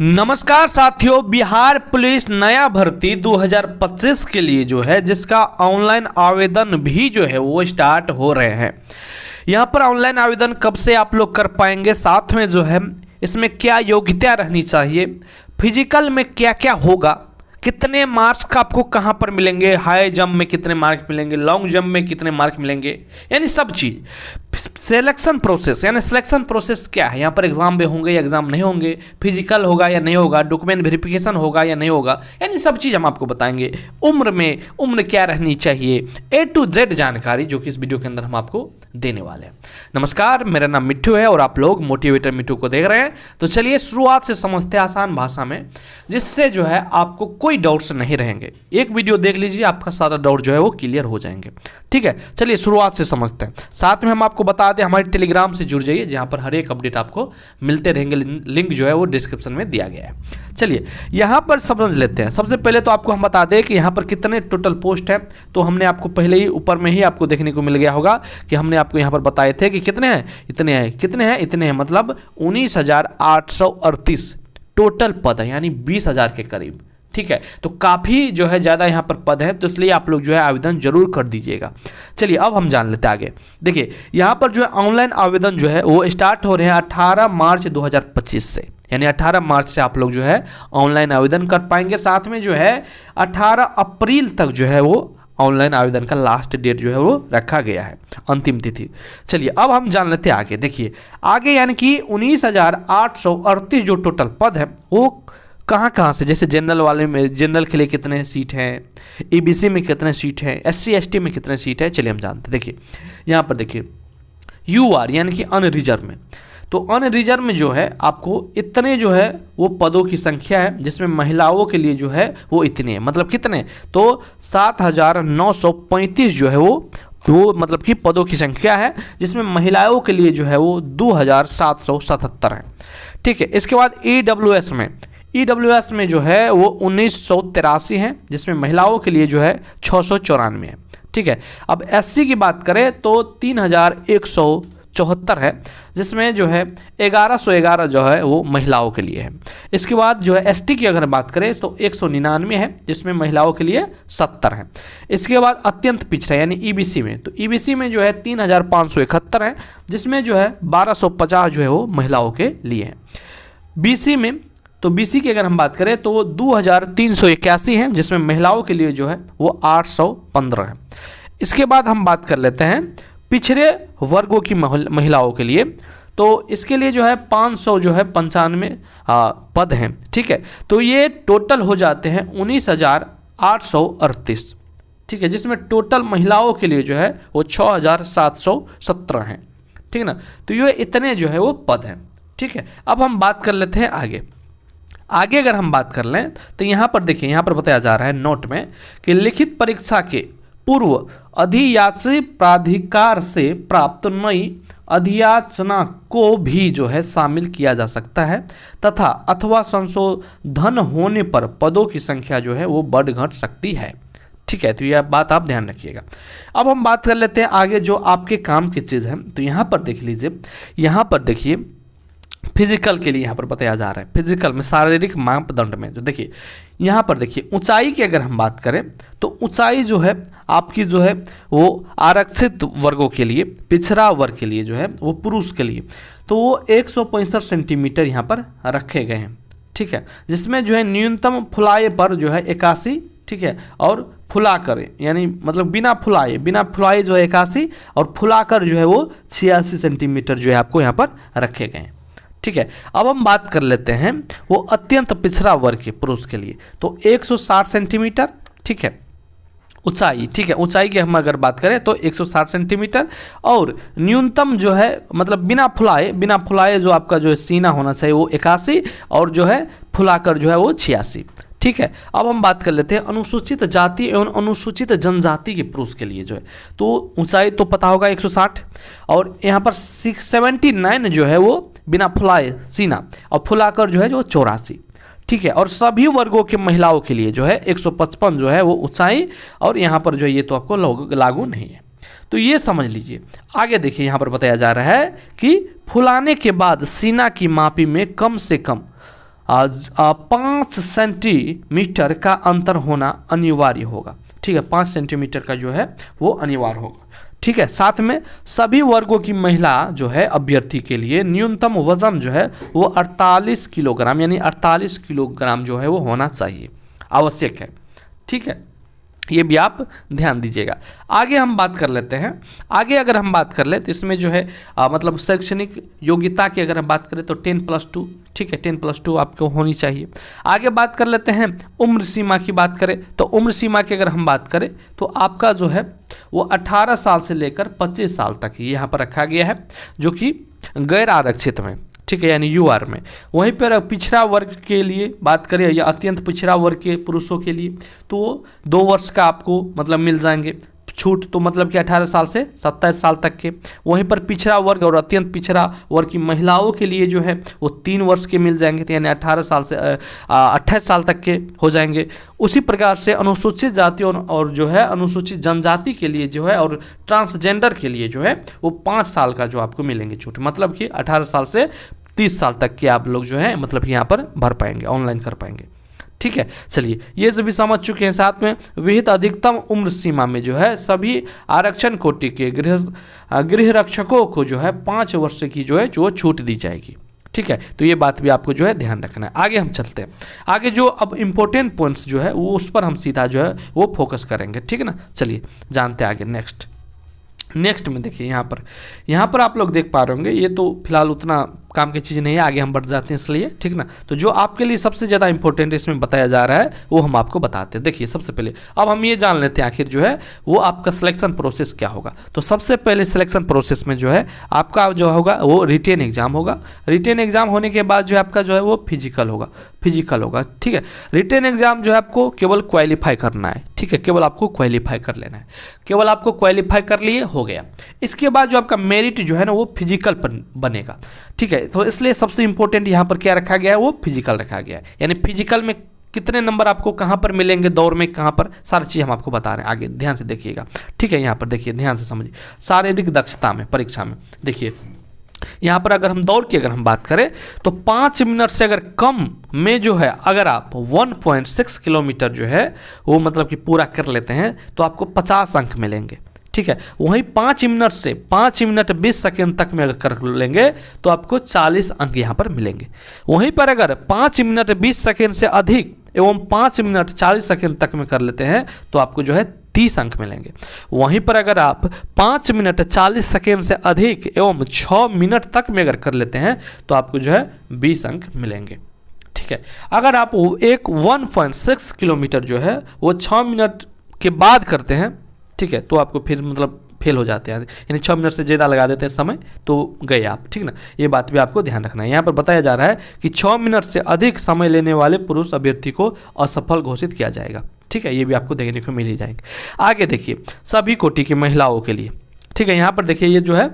नमस्कार साथियों, बिहार पुलिस नया भर्ती 2025 के लिए जो है जिसका ऑनलाइन आवेदन भी जो है वो स्टार्ट हो रहे हैं। यहाँ पर ऑनलाइन आवेदन कब से आप लोग कर पाएंगे, साथ में जो है इसमें क्या योग्यता रहनी चाहिए, फिजिकल में क्या क्या होगा, कितने मार्क्स का आपको कहाँ पर मिलेंगे, हाई जंप में कितने मार्क मिलेंगे, लॉन्ग जंप में कितने मार्क मिलेंगे, यानी सब चीज़। सिलेक्शन प्रोसेस यानी सिलेक्शन प्रोसेस क्या है, यहाँ पर एग्जाम में होंगे या एग्जाम नहीं होंगे, फिजिकल होगा या नहीं होगा, डॉक्यूमेंट वेरिफिकेशन होगा या नहीं होगा, यानी सब चीज़ हम आपको बताएंगे। उम्र क्या रहनी चाहिए, A to Z जानकारी जो कि इस वीडियो के अंदर हम आपको देने वाले हैं। नमस्कार, मेरा नाम मिट्ठू है और आप लोग मोटिवेटर मिट्ठू को देख रहे हैं। तो चलिए शुरुआत से समझते हैं आसान भाषा में, जिससे जो है आपको कोई डाउट्स नहीं रहेंगे। एक वीडियो देख लीजिए, आपका सारा डाउट जो है वो क्लियर हो जाएंगे। ठीक है, चलिए शुरुआत से समझते हैं। साथ में हम आपको बता दें, हमारे टेलीग्राम से जुड़ जाइए, जहां पर हर एक अपडेट आपको मिलते रहेंगे। लिंक जो है वो डिस्क्रिप्शन में दिया गया है। चलिए यहां पर समझ लेते हैं। सबसे पहले तो आपको हम बता दें कि यहां पर कितने टोटल पोस्ट है। तो हमने आपको पहले ही ऊपर में ही आपको देखने को मिल गया होगा कि हमने आपको यहां पर बताए थे कि कितने हैं, इतने हैं, कितने हैं, इतने हैं, मतलब 19,838 टोटल पद है, यानी 20,000 के करीब। ठीक है, तो काफ़ी जो है ज़्यादा यहाँ पर पद है, तो इसलिए आप लोग जो है आवेदन जरूर कर दीजिएगा। चलिए अब हम जान लेते हैं आगे। देखिए यहाँ पर जो है ऑनलाइन आवेदन जो है वो स्टार्ट हो रहे हैं 18 मार्च 2025 से, यानी 18 मार्च से आप लोग जो है ऑनलाइन आवेदन कर पाएंगे। साथ में जो है 18 अप्रैल तक जो है वो ऑनलाइन आवेदन का लास्ट डेट जो है वो रखा गया है, अंतिम तिथि। चलिए अब हम जान लेते हैं आगे। देखिए आगे यानी कि 19,838 जो टोटल पद है वो कहाँ से, जैसे जनरल वाले में, जनरल के लिए कितने सीट हैं, ईबीसी में कितने सीट हैं, एससी एसटी में कितने सीट है, चलिए हम जानते हैं। देखिए यहाँ पर देखिए यूआर यानी कि अनरिजर्व में, तो अनरिजर्व में जो है आपको इतने जो है वो पदों की संख्या है, जिसमें महिलाओं के लिए जो है वो इतने हैं, मतलब कितने, तो 7,935 जो है वो मतलब कि पदों की संख्या है, जिसमें महिलाओं के लिए जो है वो 2,777 है। ठीक है, इसके बाद ईडब्ल्यूएस में जो है वो 1983 है, जिसमें महिलाओं के लिए जो है 694 है। ठीक है, अब एससी की बात करें तो 3,174 है, जिसमें जो है 1111 जो है वो महिलाओं के लिए है। इसके बाद जो है एसटी की अगर बात करें तो 199 है, जिसमें महिलाओं के लिए 70 है। इसके बाद अत्यंत पिछड़ा यानी ईबीसी में, तो ईबीसी में जो है 3,571 है, जिसमें जो है 1250 जो है वो महिलाओं के लिए है। बीसी में, तो बीसी की अगर हम बात करें तो 2,381 है, जिसमें महिलाओं के लिए जो है वो 815 है। इसके बाद हम बात कर लेते हैं पिछड़े वर्गों की महिलाओं के लिए, तो इसके लिए जो है 500 जो है 95 पद हैं। ठीक है, तो ये टोटल हो जाते हैं 19,838। ठीक है, जिसमें टोटल महिलाओं के लिए जो है वो 6,717 हैं। ठीक है ना, तो ये इतने जो है वो पद हैं। ठीक है, अब हम बात कर लेते हैं आगे अगर हम बात कर लें तो यहाँ पर देखिए, यहाँ पर बताया जा रहा है नोट में कि लिखित परीक्षा के पूर्व अधियाची प्राधिकार से प्राप्त नई अधियाचना को भी जो है शामिल किया जा सकता है, तथा अथवा संशोधन होने पर पदों की संख्या जो है वो बढ़ घट सकती है। ठीक है, तो यह बात आप ध्यान रखिएगा। अब हम बात कर लेते हैं आगे जो आपके काम की चीज़ है। तो यहाँ पर देख लीजिए, यहाँ पर देखिए फिजिकल के लिए यहाँ पर बताया जा रहा है। फिजिकल में शारीरिक मापदंड में जो देखिए यहाँ पर देखिए ऊंचाई की अगर हम बात करें तो ऊंचाई जो है आपकी जो है वो आरक्षित वर्गों के लिए, पिछड़ा वर्ग के लिए जो है वो पुरुष के लिए, तो वो 165 सेंटीमीटर यहाँ पर रखे गए हैं। ठीक है, जिसमें जो है न्यूनतम फुलाए पर जो है 81, ठीक है, और फुला कर यानी मतलब बिना फुलाए जो है 81 और फुलाकर जो है वो 86 सेंटीमीटर जो है आपको यहाँ पर रखे गए हैं। ठीक है, अब हम बात कर लेते हैं वो अत्यंत पिछड़ा वर्ग के पुरुष के लिए, तो 160 सेंटीमीटर। ठीक है, ऊंचाई, ठीक है, ऊंचाई की हम अगर बात करें तो 160 सेंटीमीटर, और न्यूनतम जो है मतलब बिना फुलाए जो आपका जो है सीना होना चाहिए वो 81 और जो है फुलाकर जो है वो 86। ठीक है, अब हम बात कर लेते हैं अनुसूचित जाति एवं अनुसूचित जनजाति के पुरुष के लिए जो है, तो ऊंचाई तो पता होगा 160 और यहाँ पर 679 जो है वो बिना फुलाए सीना और फुलाकर जो है जो 84। ठीक है, और सभी वर्गों के महिलाओं के लिए जो है 155 जो है वो ऊंचाई, और यहाँ पर जो है ये तो आपको लागू नहीं है। तो ये समझ लीजिए। आगे देखिए, यहाँ पर बताया जा रहा है कि फुलाने के बाद सीना की मापी में कम से कम 5 सेंटीमीटर का अंतर होना अनिवार्य होगा। ठीक है, 5 सेंटीमीटर का जो है वो अनिवार्य होगा। ठीक है, साथ में सभी वर्गों की महिला जो है अभ्यर्थी के लिए न्यूनतम वजन जो है वो 48 किलोग्राम यानी 48 किलोग्राम जो है वो होना चाहिए, आवश्यक है। ठीक है, ये भी आप ध्यान दीजिएगा। आगे हम बात कर लेते हैं। आगे अगर हम बात कर ले तो इसमें जो है मतलब शैक्षणिक योग्यता की अगर हम बात करें तो 10+2, ठीक है, 10+2 आपको होनी चाहिए। आगे बात कर लेते हैं उम्र सीमा की बात करें तो उम्र सीमा की अगर हम बात करें तो आपका जो है वो 18 साल से लेकर 25 साल तक यहाँ पर रखा गया है, जो कि गैर आरक्षित में, ठीक है, यानी यूआर में। वहीं पर पिछड़ा वर्ग के लिए बात करें या अत्यंत पिछड़ा वर्ग के पुरुषों के लिए तो 2 वर्ष का आपको मतलब मिल जाएंगे छूट, तो मतलब कि 18 साल से 27 साल तक के। वहीं पर पिछड़ा वर्ग और अत्यंत पिछड़ा वर्ग की महिलाओं के लिए जो है वो 3 वर्ष के मिल जाएंगे, तो यानी 18 साल से 28 साल तक के हो जाएंगे। उसी प्रकार से अनुसूचित जातियों और जो है अनुसूचित जनजाति के लिए जो है और ट्रांसजेंडर के लिए जो है वो 5 साल का जो आपको मिलेंगे छूट, मतलब कि 18 साल से 30 साल तक के आप लोग जो है मतलब यहाँ पर भर पाएंगे, ऑनलाइन कर पाएंगे। ठीक है, चलिए ये सभी समझ चुके हैं। साथ में विहित अधिकतम उम्र सीमा में जो है सभी आरक्षण कोटि के गृह रक्षकों को जो है 5 वर्ष की जो है जो छूट दी जाएगी। ठीक है, तो ये बात भी आपको जो है ध्यान रखना है। आगे हम चलते हैं, आगे जो अब इम्पोर्टेंट पॉइंट्स जो है वो उस पर हम सीधा जो है वो फोकस करेंगे। ठीक है ना, चलिए जानते हैं आगे। नेक्स्ट में देखिए यहाँ पर आप लोग देख पा रहे होंगे, ये तो फिलहाल उतना काम की चीज़ नहीं है, आगे हम बढ़ जाते हैं इसलिए। ठीक ना, तो जो आपके लिए सबसे ज़्यादा इंपॉर्टेंट इसमें बताया जा रहा है वो हम आपको बताते हैं। देखिए सबसे पहले अब हम ये जान लेते हैं आखिर जो है वो आपका सिलेक्शन प्रोसेस क्या होगा। तो सबसे पहले सिलेक्शन प्रोसेस में जो है आपका जो होगा वो रिटेन एग्जाम होगा। रिटेन एग्जाम होने के बाद जो है आपका जो है वो फिजिकल होगा। ठीक है, रिटेन एग्जाम जो है आपको केवल क्वालिफाई करना है। ठीक है, केवल आपको क्वालिफाई कर लेना है, केवल आपको क्वालिफाई कर लिए हो गया। इसके बाद जो आपका मेरिट जो है ना वो फिजिकल पर बनेगा। ठीक है, तो इसलिए सबसे इंपॉर्टेंट यहाँ पर क्या रखा गया है वो फिजिकल रखा गया है, यानी फिजिकल में कितने नंबर आपको कहाँ पर मिलेंगे, दौड़ में कहाँ पर, सारी चीज़ हम आपको बता रहे हैं। आगे ध्यान से देखिएगा। ठीक है, यहाँ पर देखिए ध्यान से समझिए। शारीरिक दक्षता में परीक्षा में देखिए यहाँ पर अगर हम दौड़ की अगर हम बात करें तो 5 मिनट से अगर कम में जो है अगर आप 1.6 किलोमीटर जो है वो मतलब कि पूरा कर लेते हैं तो आपको 50 अंक मिलेंगे। ठीक है, वहीं 5 मिनट से 5 मिनट 20 सेकेंड तक में अगर कर लेंगे तो आपको 40 अंक यहाँ पर मिलेंगे। वहीं पर अगर 5 मिनट 20 सेकेंड से अधिक एवं 5 मिनट 40 सेकेंड तक में कर लेते हैं तो आपको जो है 30 अंक मिलेंगे। वहीं पर अगर आप 5 मिनट 40 सेकेंड से अधिक एवं 6 मिनट तक में अगर कर लेते हैं तो आपको जो है 20 अंक मिलेंगे। ठीक है, अगर आप एक 1.6 किलोमीटर जो है वो 6 मिनट के बाद करते हैं, ठीक है, तो आपको फिर मतलब फेल हो जाते हैं, यानी 6 मिनट से ज़्यादा लगा देते हैं समय तो गए आप। ठीक ना, ये बात भी आपको ध्यान रखना है। यहाँ पर बताया जा रहा है कि 6 मिनट से अधिक समय लेने वाले पुरुष अभ्यर्थी को असफल घोषित किया जाएगा। ठीक है, ये भी आपको देखने को मिल ही जाएंगे। आगे देखिए सभी कोटि की महिलाओं के लिए। ठीक है, यहाँ पर देखिए ये जो है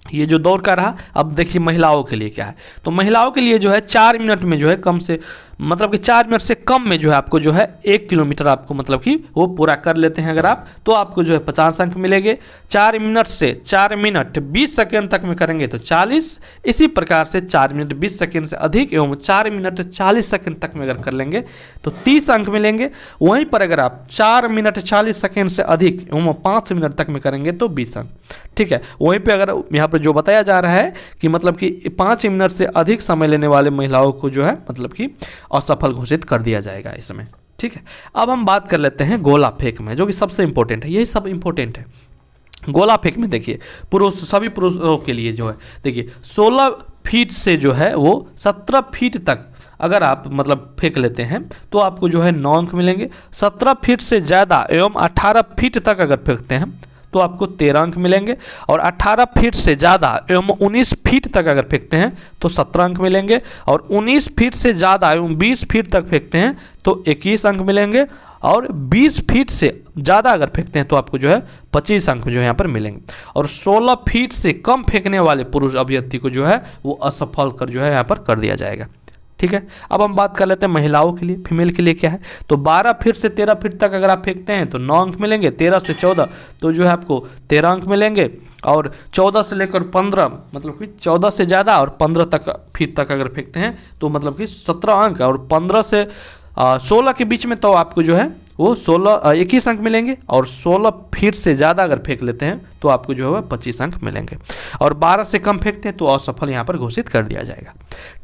ये जो दौड़ का रहा। अब देखिए महिलाओं के लिए क्या है, तो महिलाओं के लिए जो है 4 मिनट में जो है कम से मतलब कि 4 मिनट से कम में जो है आपको जो है 1 किलोमीटर आपको मतलब कि वो पूरा कर लेते हैं अगर आप, तो आपको जो है 50 अंक मिलेंगे। 4 मिनट से 4 मिनट 20 सेकेंड तक में करेंगे तो 40। इसी प्रकार से 4 मिनट 20 सेकेंड से अधिक एवं 4 मिनट 40 सेकेंड तक में अगर कर लेंगे तो 30 अंक मिलेंगे। वहीं पर अगर आप 4 मिनट 40 सेकेंड से अधिक एवं 5 मिनट तक में करेंगे तो 20 अंक। ठीक है, वहीं पर अगर यहाँ पर जो बताया जा रहा है कि मतलब कि 5 मिनट से अधिक समय लेने वाले महिलाओं को जो है मतलब कि असफल घोषित कर दिया जाएगा इसमें। ठीक है, अब हम बात कर लेते हैं गोला फेंक में, जो कि सबसे इंपॉर्टेंट है। यही सब इंपॉर्टेंट है। गोला फेंक में देखिए सभी पुरुषों के लिए जो है देखिए 16 फीट से जो है वो 17 फीट तक अगर आप मतलब फेंक लेते हैं तो आपको जो है 9 अंक मिलेंगे। 17 फीट से ज़्यादा एवं 18 फीट तक अगर फेंकते हैं तो आपको 13 अंक मिलेंगे। और 18 फीट से ज़्यादा एवं 19 फीट तक अगर फेंकते हैं तो 17 अंक मिलेंगे। और 19 फीट से ज़्यादा एवं 20 फीट तक फेंकते हैं तो 21 अंक मिलेंगे। और 20 फीट से ज़्यादा अगर फेंकते हैं तो आपको जो है 25 अंक जो है यहाँ पर मिलेंगे। और 16 फीट से कम फेंकने वाले पुरुष अभ्यर्थी को जो है वो असफल कर जो है यहाँ पर कर दिया जाएगा। ठीक है, अब हम बात कर लेते हैं महिलाओं के लिए, फीमेल के लिए क्या है। तो 12 फीट से 13 फीट तक अगर आप फेंकते हैं तो 9 अंक मिलेंगे। 13 से 14 तो जो है आपको 13 अंक मिलेंगे। और 14 से लेकर 15 मतलब कि 14 से ज़्यादा और 15 तक फीट तक अगर फेंकते हैं तो मतलब कि 17 अंक, और 15 से 16 के बीच में तो आपको जो है वो 21 अंक मिलेंगे, और 16 फीट से ज़्यादा अगर फेंक लेते हैं तो आपको जो है 25 अंक मिलेंगे, और 12 से कम फेंकते हैं तो असफल यहाँ पर घोषित कर दिया जाएगा।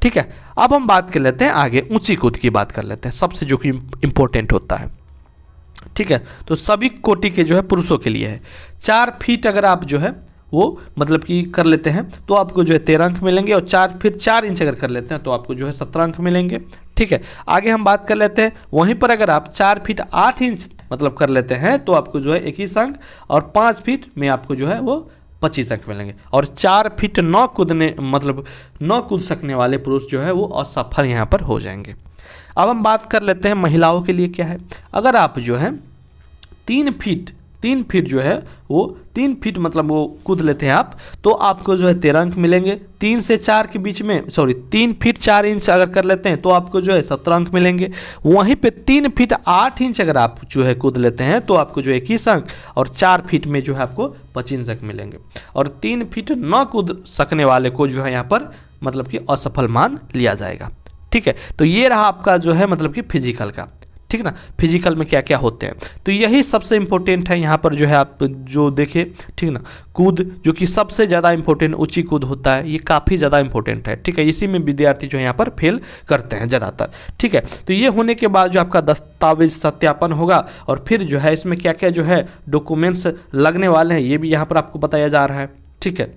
ठीक है, अब हम बात कर लेते हैं आगे ऊंची कूद की बात कर लेते हैं, सबसे जो कि इम्पोर्टेंट होता है। ठीक है, तो सभी कोटि के जो है पुरुषों के लिए है 4 फीट अगर आप जो है वो मतलब कि कर लेते हैं तो आपको जो है 13 अंक मिलेंगे, और 4 फीट 4 इंच अगर कर लेते हैं तो आपको जो है 17 अंक मिलेंगे। ठीक है, आगे हम बात कर लेते हैं, वहीं पर अगर आप 4 फीट 8 इंच मतलब कर लेते हैं तो आपको जो है 21 अंक, और 5 फीट में आपको जो है वो 25 अंक मिलेंगे, और 4 फीट 9 कूदने मतलब 9 कूद सकने वाले पुरुष जो है वो असफल यहाँ पर हो जाएंगे। अब हम बात कर लेते हैं महिलाओं के लिए क्या है। अगर आप जो है 3 फीट जो है वो 3 फीट मतलब वो कूद लेते हैं आप तो आपको जो है 13 अंक मिलेंगे। 3 से 4 के बीच में 3 फीट 4 इंच अगर कर लेते हैं तो आपको जो है 17 अंक मिलेंगे। वहीं पे 3 फीट 8 इंच अगर आप जो है कूद लेते हैं तो आपको जो है 21 अंक, और 4 फीट में जो है आपको 25 अंक मिलेंगे, और 3 फीट 9 कूद सकने वाले को जो है यहाँ पर मतलब कि असफल मान लिया जाएगा। ठीक है, तो ये रहा आपका जो है मतलब कि फिजिकल का। ठीक ना, फिजिकल में क्या क्या होते हैं तो यही सबसे इंपॉर्टेंट है यहाँ पर जो है आप जो देखें। ठीक ना, कूद जो कि सबसे ज़्यादा इंपॉर्टेंट ऊंची कूद होता है, ये काफ़ी ज़्यादा इंपॉर्टेंट है। ठीक है, इसी में विद्यार्थी जो है यहाँ पर फेल करते हैं ज़्यादातर। ठीक है, तो ये होने के बाद जो आपका दस्तावेज सत्यापन होगा, और फिर जो है इसमें क्या क्या जो है डॉक्यूमेंट्स लगने वाले हैं ये भी यहाँ पर आपको बताया जा रहा है। ठीक है,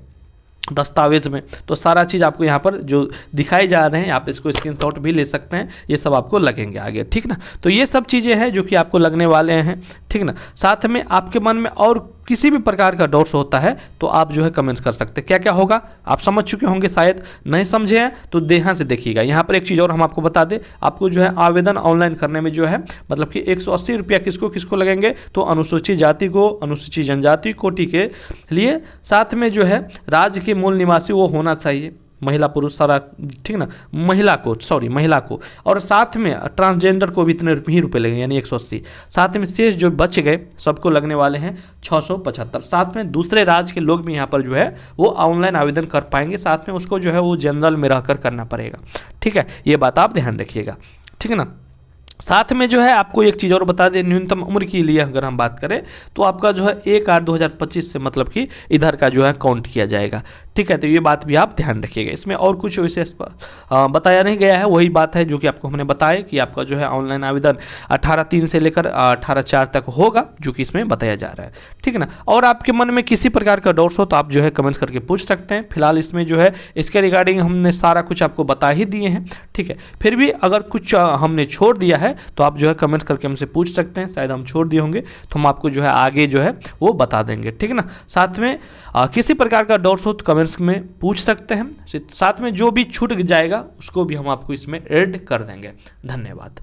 दस्तावेज में तो सारा चीज़ आपको यहाँ पर जो दिखाई जा रहे हैं आप इसको स्क्रीनशॉट भी ले सकते हैं, ये सब आपको लगेंगे आगे। ठीक ना, तो ये सब चीज़ें हैं जो कि आपको लगने वाले हैं। ठीक ना, साथ में आपके मन में और किसी भी प्रकार का डाउट्स होता है तो आप जो है कमेंट्स कर सकते हैं। क्या क्या होगा आप समझ चुके होंगे, शायद नहीं समझे हैं तो ध्यान से देखिएगा। यहाँ पर एक चीज़ और हम आपको बता दें, आपको जो है आवेदन ऑनलाइन करने में जो है मतलब कि 180 रुपया किसको किसको लगेंगे, तो अनुसूचित जाति को, अनुसूचित जनजाति कोटि के लिए, साथ में जो है राज्य के मूल निवासी वो होना चाहिए, महिला पुरुष सारा। ठीक ना, महिला को, और साथ में ट्रांसजेंडर को भी इतने ही रुपये लगेंगे यानी 180। साथ में शेष जो बच गए सबको लगने वाले हैं 675। साथ में दूसरे राज्य के लोग भी यहाँ पर जो है वो ऑनलाइन आवेदन कर पाएंगे, साथ में उसको जो है वो जनरल में रहकर करना पड़ेगा। ठीक है, ये बात आप ध्यान रखिएगा। ठीक है ना, साथ में जो है आपको एक चीज़ और बता दें, न्यूनतम उम्र के लिए अगर हम बात करें तो आपका जो है 1/8/2025 से मतलब कि इधर का जो है काउंट किया जाएगा। ठीक है, तो ये बात भी आप ध्यान रखिएगा। इसमें और कुछ विशेष बताया नहीं गया है, वही बात है जो कि आपको हमने बताया कि आपका जो है ऑनलाइन आवेदन 18/3 से लेकर 18/4 तक होगा, जो कि इसमें बताया जा रहा है। ठीक है ना, और आपके मन में किसी प्रकार का डाउट्स हो तो आप जो है कमेंट्स करके पूछ सकते हैं। फिलहाल इसमें जो है इसके रिगार्डिंग हमने सारा कुछ आपको बता ही दिए हैं। ठीक है, फिर भी अगर कुछ हमने छोड़ दिया है तो आप जो है कमेंट्स करके हमसे पूछ सकते हैं, शायद हम छोड़ दिए होंगे तो हम आपको जो है आगे जो है वो बता देंगे। ठीक है ना, साथ में किसी प्रकार का डाउट्स हो तो कमेंट्स में पूछ सकते हैं, साथ में जो भी छूट जाएगा उसको भी हम आपको इसमें ऐड कर देंगे। धन्यवाद।